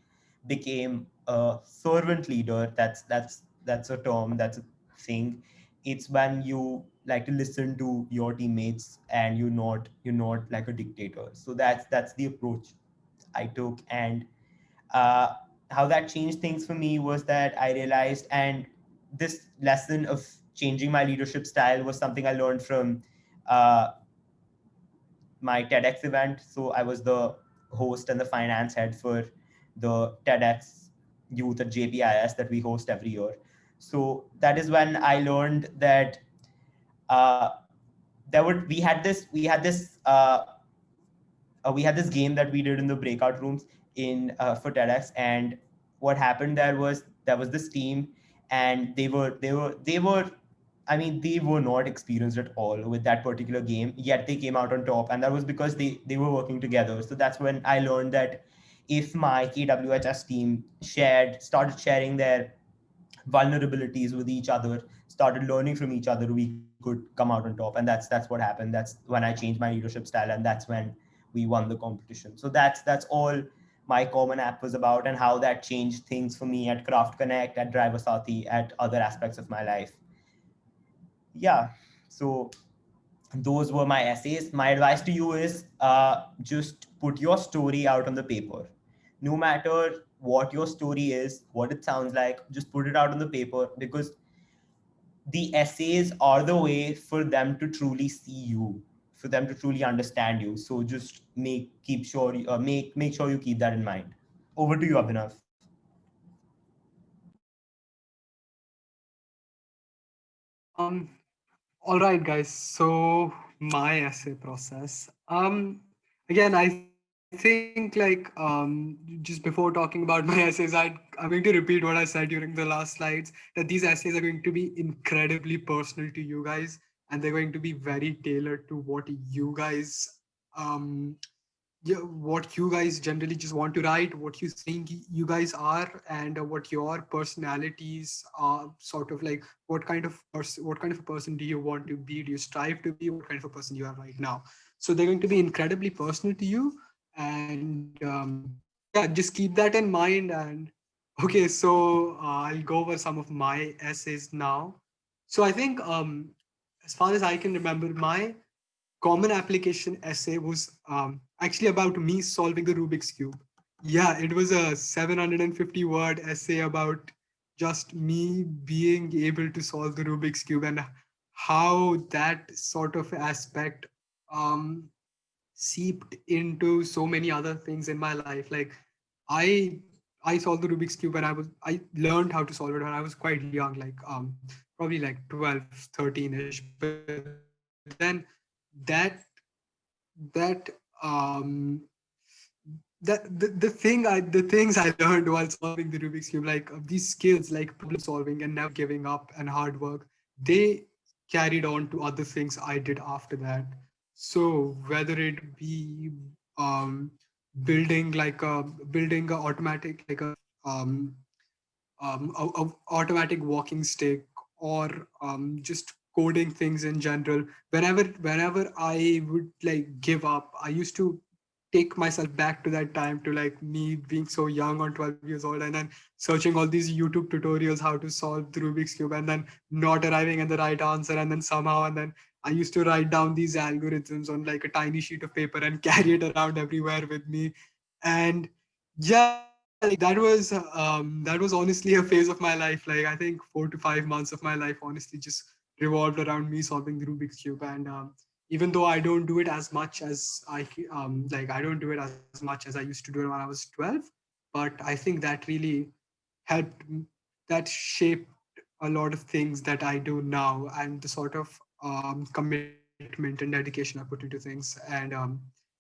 became a servant leader. That's a term, that's a thing. It's when you like to listen to your teammates and you're not like a dictator. So that's the approach I took. And uh, how that changed things for me was that I realized, and this lesson of changing my leadership style was something I learned from uh, my TEDx event. So I was the host and the finance head for the TEDx Youth at JPIS that we host every year. So that is when I learned that uh, we had this game that we did in the breakout rooms in for TEDx. And what happened there was there was this team, and they were I mean, they were not experienced at all with that particular game, yet they came out on top, and that was because they were working together. So that's when I learned that if my KWHS team started sharing their vulnerabilities with each other, started learning from each other, we could come out on top. And that's what happened. That's when I changed my leadership style, and that's when we won the competition. So that's all my common app was about, and how that changed things for me at CraftConnect, at Driversati, at other aspects of my life. Yeah. So those were my essays. My advice to you is just put your story out on the paper. No matter what your story is, what it sounds like, just put it out on the paper, because the essays are the way for them to truly see you, for them to truly understand you. So just make sure you keep that in mind. Over to you, Abhinav. Um, all right, guys. So my essay process. Again, I think just before talking about my essays, I'm going to repeat what I said during the last slides, that these essays are going to be incredibly personal to you guys, and they're going to be very tailored to what you guys um yeah, what you guys generally just want to write, what you think you guys are, and what your personalities are, sort of like what kind of a person do you want to be, do you strive to be, what kind of a person you are right now. So they're going to be incredibly personal to you. And yeah, just keep that in mind. And okay, so I'll go over some of my essays now. So I think as far as I can remember, my common application essay was actually about me solving the Rubik's Cube. Yeah, it was a 750 word essay about just me being able to solve the Rubik's Cube, and how that sort of aspect um, seeped into so many other things in my life. Like I I solved the Rubik's Cube when I learned how to solve it when I was quite young, like probably like 12, 13ish. But then that that the things I learned while solving the Rubik's Cube, like these skills like problem solving and never giving up and hard work, they carried on to other things I did after that. So whether it be um, building a automatic like a automatic walking stick, or just coding things in general. Whenever I would like give up, I used to take myself back to that time, to like me being so young on 12 years old, and then searching all these YouTube tutorials how to solve the Rubik's Cube, and then not arriving at the right answer, and then somehow, and then I used to write down these algorithms on like a tiny sheet of paper and carry it around everywhere with me. And yeah, like that was honestly a phase of my life. Like I think 4 to 5 months of my life honestly just revolved around me solving the Rubik's cube. And even though I don't do it as much as I don't do it as much as I used to do it when I was 12, but I think that really helped that shaped a lot of things that I do now, and the sort of commitment and dedication I put into things. And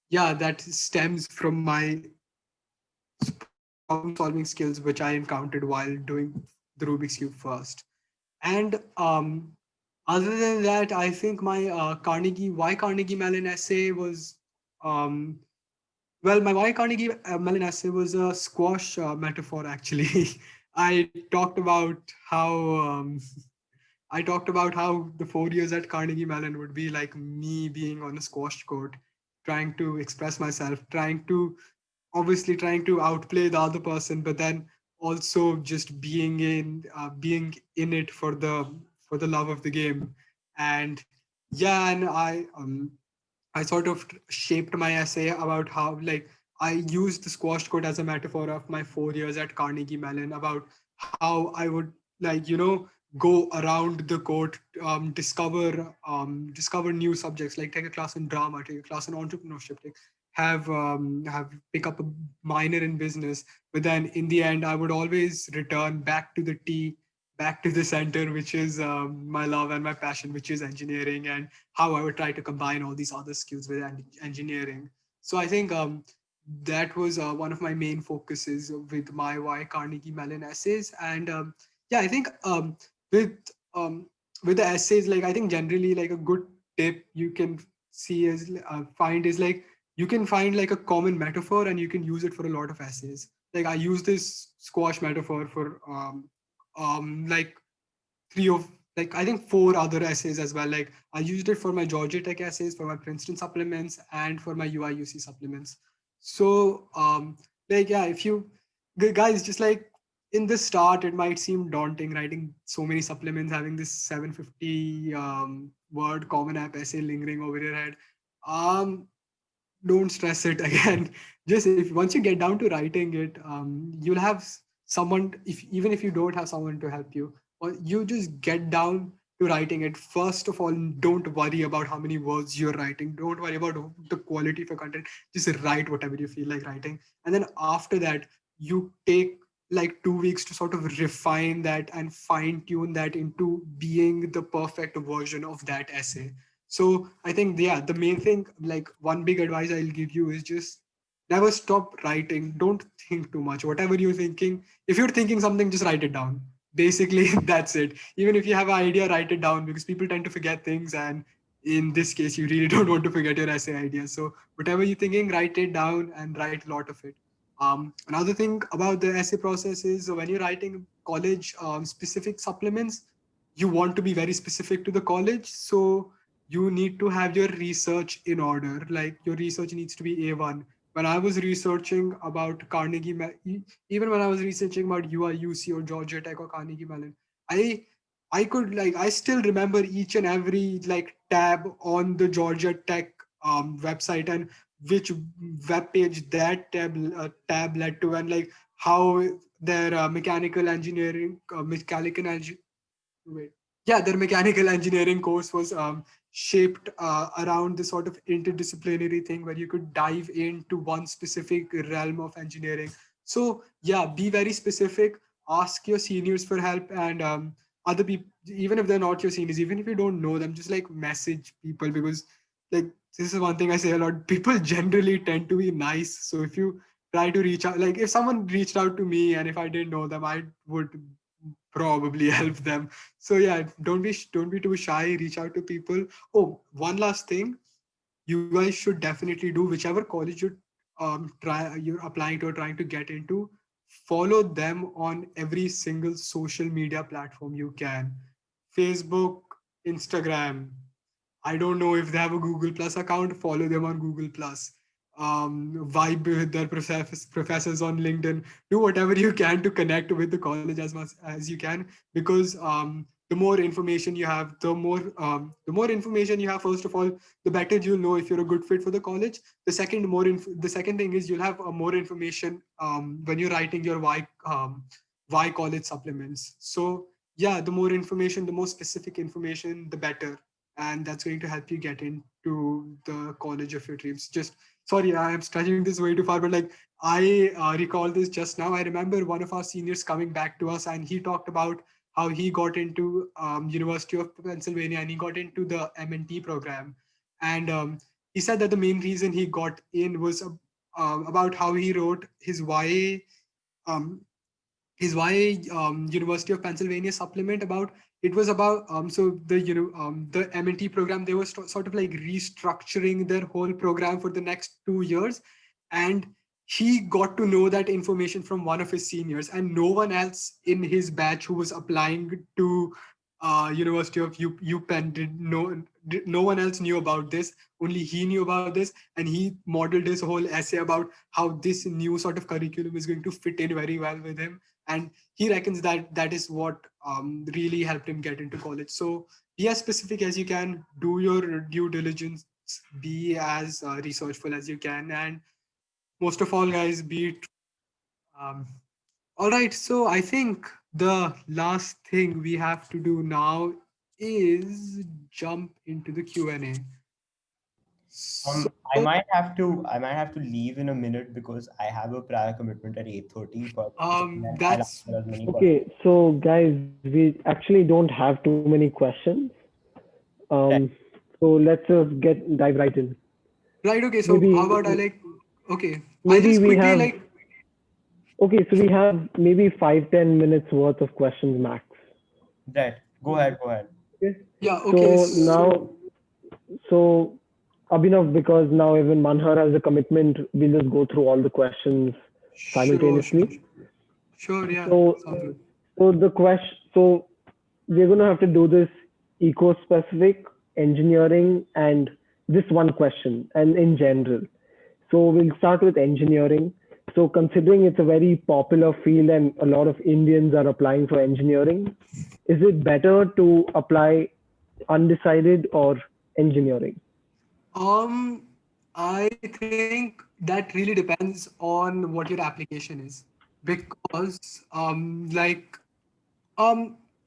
yeah, that stems from my problem solving skills which I encountered while doing the Rubik's Cube first. And other than that, I think my Carnegie Mellon essay was um, my why Carnegie Mellon essay was a squash metaphor actually. I talked about how I talked about how the 4 years at Carnegie Mellon would be like me being on a squash court, trying to express myself, trying to outplay the other person, but then also just being in it for the love of the game. And yeah, and I sort of shaped my essay about how like I used the squash court as a metaphor of my 4 years at Carnegie Mellon, about how I would like go around the court, discover new subjects, like take a class in drama, take a class in entrepreneurship, have pick up a minor in business. But then in the end, I would always return back to the back to the center, which is my love and my passion, which is engineering, and how I would try to combine all these other skills with engineering. So I think that was one of my main focuses with my why Carnegie Mellon essays. And yeah, I think with um, with the essays, like I think generally like a good tip you can see is find is like you can find like a common metaphor and you can use it for a lot of essays. Like I use this squash metaphor for like three of like I think four other essays as well. Like I used it for my Georgia Tech essays, for my Princeton supplements, and for my UIUC supplements. So like yeah, if you guys just like in the start, it might seem daunting writing so many supplements, having this 750 word common app essay lingering over your head. Um, don't stress it again. Just if once you get down to writing it, you'll have someone, if even if you don't have someone to help you, or you just get down to writing it. First of all, don't worry about how many words you're writing, don't worry about the quality of your content. Just write whatever you feel like writing, and then after that you take like 2 weeks to sort of refine that and fine tune that into being the perfect version of that essay. So I think, yeah, the main thing, like one big advice I'll give you is just never stop writing. Don't think too much. Whatever you're thinking, if you're thinking something, just write it down. Basically, that's it. Even if you have an idea, write it down, because people tend to forget things. And in this case, you really don't want to forget your essay ideas. So whatever you're thinking, write it down and write a lot of it. Another thing about the essay process is when you're writing college specific supplements, you want to be very specific to the college. So you need to have your research in order. Like your research needs to be A1. When I was researching about even when I was researching about UIUC or Georgia Tech or Carnegie Mellon, I I could like I still remember each and every like tab on the Georgia Tech website, and which web page that tab led to, and like how their wait. Yeah, their mechanical engineering course was shaped around this sort of interdisciplinary thing where you could dive into one specific realm of engineering. So yeah, be very specific. Ask your seniors for help, and other people, even if they're not your seniors, even if you don't know them, just like message people, because like this is one thing I say a lot. People generally tend to be nice. So if you try to reach out, like if someone reached out to me and if I didn't know them, I would probably help them. So yeah, don't be too shy. Reach out to people. Oh, one last thing, you guys should definitely do, whichever college you're applying to or trying to get into, follow them on every single social media platform you can. Facebook, Instagram. I don't know if they have a Google Plus account. Follow them on Google Plus. Vibe with their professors on LinkedIn. Do whatever you can to connect with the college as much as you can, because the more information you have, the more information you have, first of all, the better you'll know if you're a good fit for the college. The second thing is you'll have more information when you're writing your why college supplements. So yeah, the more information, the more specific information, the better, and that's going to help you get into the college of your dreams. Just sorry, I am stretching this way too far, but like I recall this just now. I remember one of our seniors coming back to us, and he talked about how he got into University of Pennsylvania, and he got into the M&T program. And he said that the main reason he got in was about how he wrote um, his University of Pennsylvania supplement about. It was about so the M&T program, they were sort of like restructuring their whole program for the next 2 years, and he got to know that information from one of his seniors, and no one else in his batch who was applying to University of UPenn no one else knew about this. Only he knew about this, and he modeled his whole essay about how this new sort of curriculum is going to fit in very well with him, and he reckons that that is what really helped him get into college. So be as specific as you can, do your due diligence, be as researchful as you can, and most of all, guys, be um, all right. So I think the last thing we have to do now is jump into the Q&A. So I might have to leave in a minute because I have a prior commitment at 8:30. But then I'll that's answer as many questions. Okay, so guys, we actually don't have too many questions. Right. Um, so let's just dive right in. right. Okay. So how Maybe about okay, I'll maybe just we quickly have okay, so we have maybe 5-10 minutes worth of questions max. Right. Go ahead. Go ahead. Okay. yeah, okay. So So now, so Abhinav, because now even Manhar has a commitment, we'll just go through all the questions sure, sure, simultaneously. sure. Yeah, So, sounds good. so we're gonna have to do this eco-specific, engineering, and this one question, and in general. So we'll start with engineering. So considering it's a very popular field and a lot of Indians are applying for engineering, is it better to apply undecided or engineering? Um, I think that really depends on what your application is, because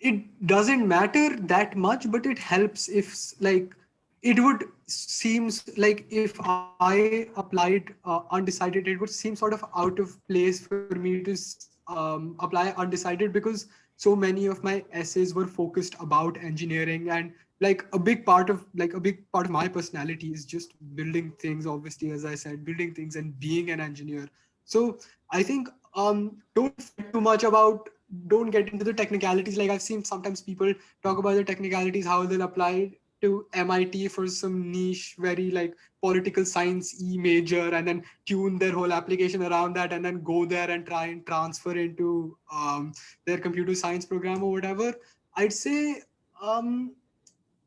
it doesn't matter that much, but it helps if like it would seems like if I applied undecided, it would seem sort of out of place for me to apply undecided, because so many of my essays were focused about engineering, and like a big part of my personality is just building things, obviously, as I said, building things and being an engineer. So I think don't fret too much about, don't get into the technicalities. Like I've seen sometimes people talk about the technicalities, how they'll apply to MIT for some niche, very like political science major, and then tune their whole application around that, and then go there and try and transfer into their computer science program or whatever. I'd say, um,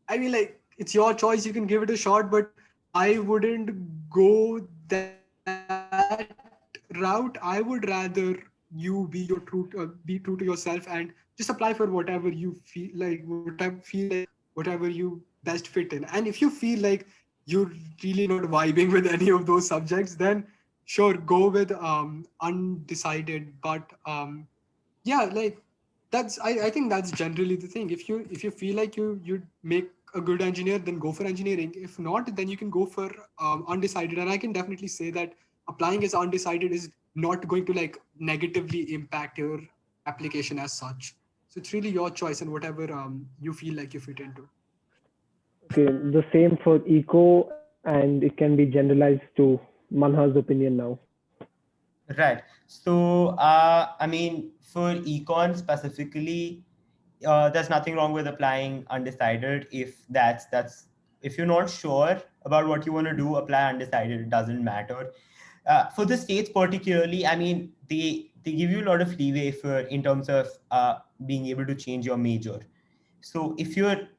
I mean, like, it's your choice. You can give it a shot, but I wouldn't go that route. I would rather you be true to yourself and just apply for whatever you feel like, whatever you best fit in. And if you feel like you're really not vibing with any of those subjects, then sure, go with undecided. But yeah, like I think that's generally the thing. If you feel like you make a good engineer, then go for engineering. If not, then you can go for undecided. And I can definitely say that applying as undecided is not going to like negatively impact your application as such. So it's really your choice and whatever you feel like you fit into. Okay, the same for eco, and it can be generalized to Manhar's opinion now. Right. So, I mean, for econ specifically, there's nothing wrong with applying undecided. If if you're not sure about what you want to do, apply undecided. It doesn't matter. For the states particularly, I mean, they give you a lot of leeway for in terms of being able to change your major. So if you're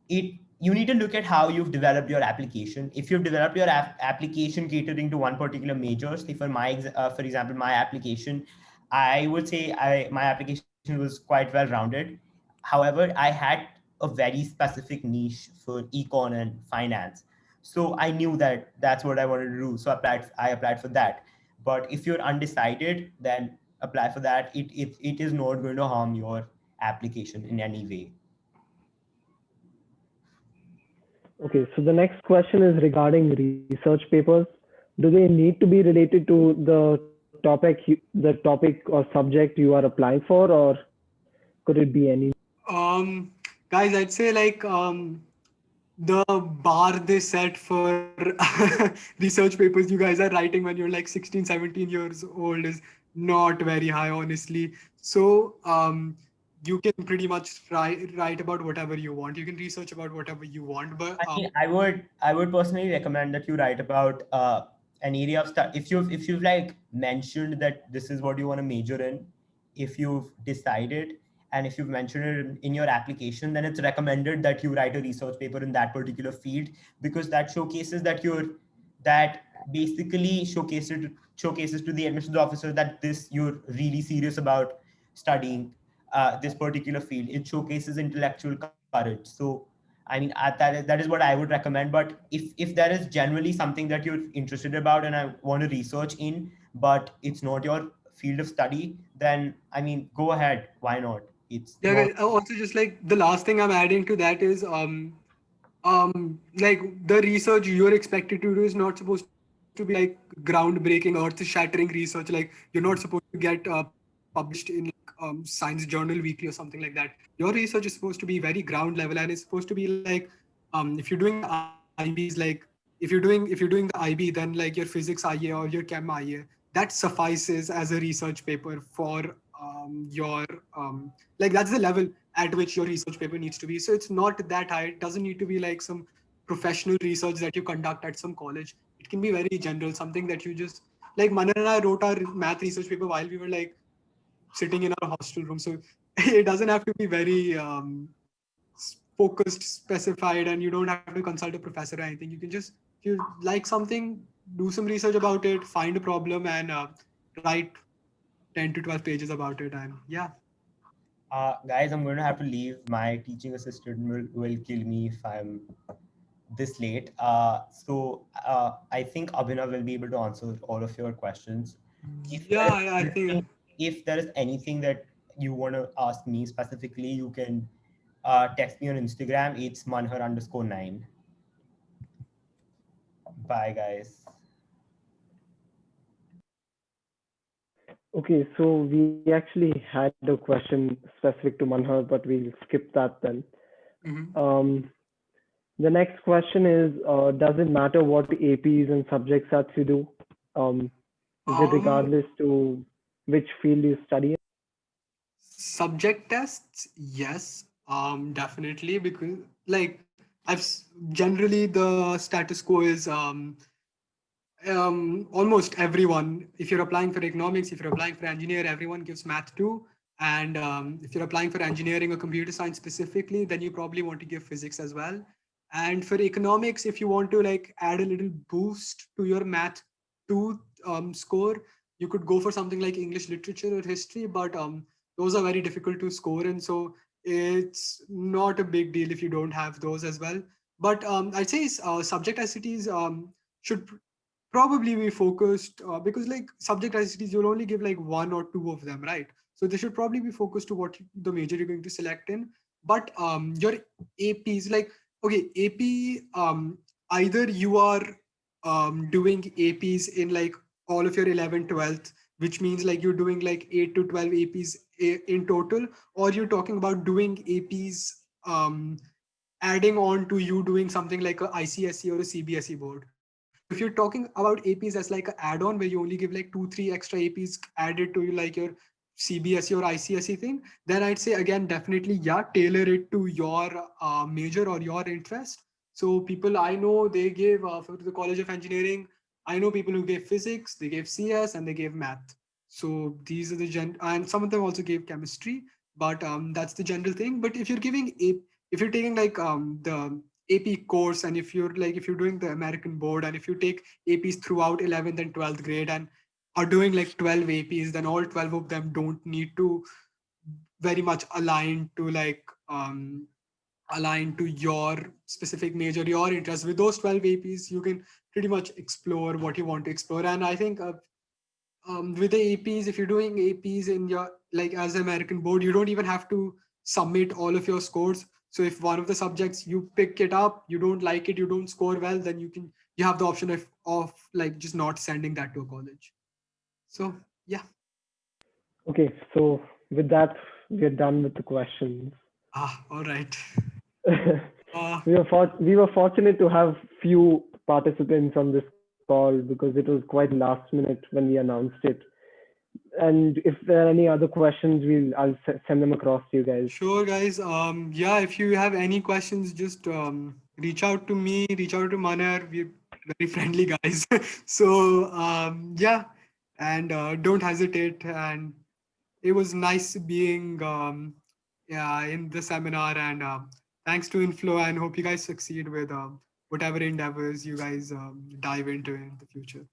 it you need to look at how you've developed your application. If you've developed your application catering to one particular major, say for example, my application, I would say my application was quite well rounded. However, I had a very specific niche for econ and finance. So I knew that that's what I wanted to do. So I applied for that. But if you're undecided, then apply for that. It is not going to harm your application in any way. Okay, so the next question is regarding research papers. Do they need to be related to the topic or subject you are applying for, or could it be any? Guys, I'd say like the bar they set for research papers you guys are writing when you're like 16, 17 years old is not very high, honestly. So you can pretty much write about whatever you want. You can research about whatever you want, but I mean, I would personally recommend that you write about an area of study. If you've like mentioned that this is what you want to major in, if you've decided, and if you've mentioned it in your application, then it's recommended that you write a research paper in that particular field, because that showcases that that basically showcases to the admissions officer that this you're really serious about studying this particular field. It showcases intellectual courage. So I mean, that is what I would recommend. But if there is generally something that you're interested about and I want to research in, but it's not your field of study, then I mean, go ahead. Why not? It's yeah, not. guys, also just like the last thing I'm adding to that is like the research you're expected to do is not supposed to be like groundbreaking, earth-shattering research. Like you're not supposed to get published in like Science Journal Weekly or something like that. Your research is supposed to be very ground level, and it's supposed to be like if you're doing the IBs, like if you're doing the IB, then like your physics IA or your chem IA, that suffices as a research paper for your like that's the level at which your research paper needs to be. So it's not that high. It doesn't need to be like some professional research that you conduct at some college. It can be very general, something that you just like. Manhar and I wrote our math research paper while we were like sitting in our hostel room. So it doesn't have to be very focused, specified, and you don't have to consult a professor or anything. You can just, if you like something, do some research about it, find a problem, and write 10 to 12 pages about it. And yeah. Guys, I'm going to have to leave. My teaching assistant will kill me if I'm this late. So I think Abhinav will be able to answer all of your questions. If Yeah, there is I think. if there is anything that you want to ask me specifically, you can text me on Instagram. It's manhar_9. Bye, guys. Okay, so we actually had a question specific to Manhar, but we'll skip that then. Mhm. The next question is, does it matter what APs and subject sets you do? Is it Um, regardless to which field you study? Subject tests, yes, definitely, because like generally the status quo is almost everyone. If you're applying for economics, if you're applying for engineer, everyone gives math too. And if you're applying for engineering or computer science specifically, then you probably want to give physics as well. And for economics, if you want to like add a little boost to your math two score, you could go for something like English literature or history, but those are very difficult to score, and so it's not a big deal if you don't have those as well. But I'd say subject ICTs should probably be focused because like subject ICTs you'll only give like one or two of them, right? So they should probably be focused to what the major you're going to select in. But your APs, like okay, AP, either you are doing APs in like all of your 11th 12th, which means like you're doing like 8 to 12 APs in total, or you're talking about doing APs adding on to you doing something like a ICSE or a CBSE board. So if you're talking about APs as like an add-on where you only give like 2-3 extra APs added to you like your CBSE or ICSE thing, then I'd say again definitely yeah, tailor it to your major or your interest. So people I know, they gave for the College of Engineering, I know people who gave physics, they gave CS, and they gave math. So these are the and some of them also gave chemistry, but that's the general thing. But if you're giving if you're taking like the AP course, and if you're doing the American board, and if you take APs throughout 11th and 12th grade and are doing like 12 APs, then all 12 of them don't need to very much align to like um, aligned to your specific major, your interest. With those 12 APs, you can pretty much explore what you want to explore. And I think with the APs, if you're doing APs in your, like as an American board, you don't even have to submit all of your scores. So if one of the subjects you pick it up, you don't like it, you don't score well, then you have the option of like just not sending that to a college. So yeah. Okay, so with that, we're done with the questions. All right. Uh, We were fortunate to have few participants on this call because it was quite last minute when we announced it. And if there are any other questions, I'll send them across to you guys. Sure, guys. Yeah, if you have any questions, just reach out to me, reach out to Manhar. We're very friendly guys. So yeah, and don't hesitate. And it was nice being yeah in the seminar. And thanks to Inflow, and hope you guys succeed with whatever endeavors you guys dive into in the future.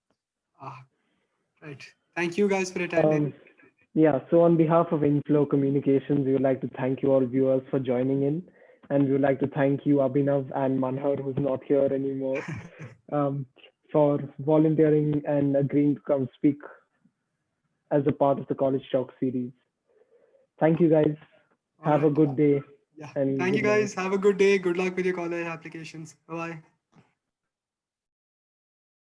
Uh, right. Thank you guys for attending. Um, yeah, so on behalf of Inflow Communications, we would like to thank you all viewers for joining in. And we would like to thank you, Abhinav and Manhar, who's not here anymore, um, for volunteering and agreeing to come speak as a part of the College Talk series. Thank you, guys. All Have a right. good day Yeah. and Thank you good night. guys. Have a good day. Good luck with your college applications. Bye bye.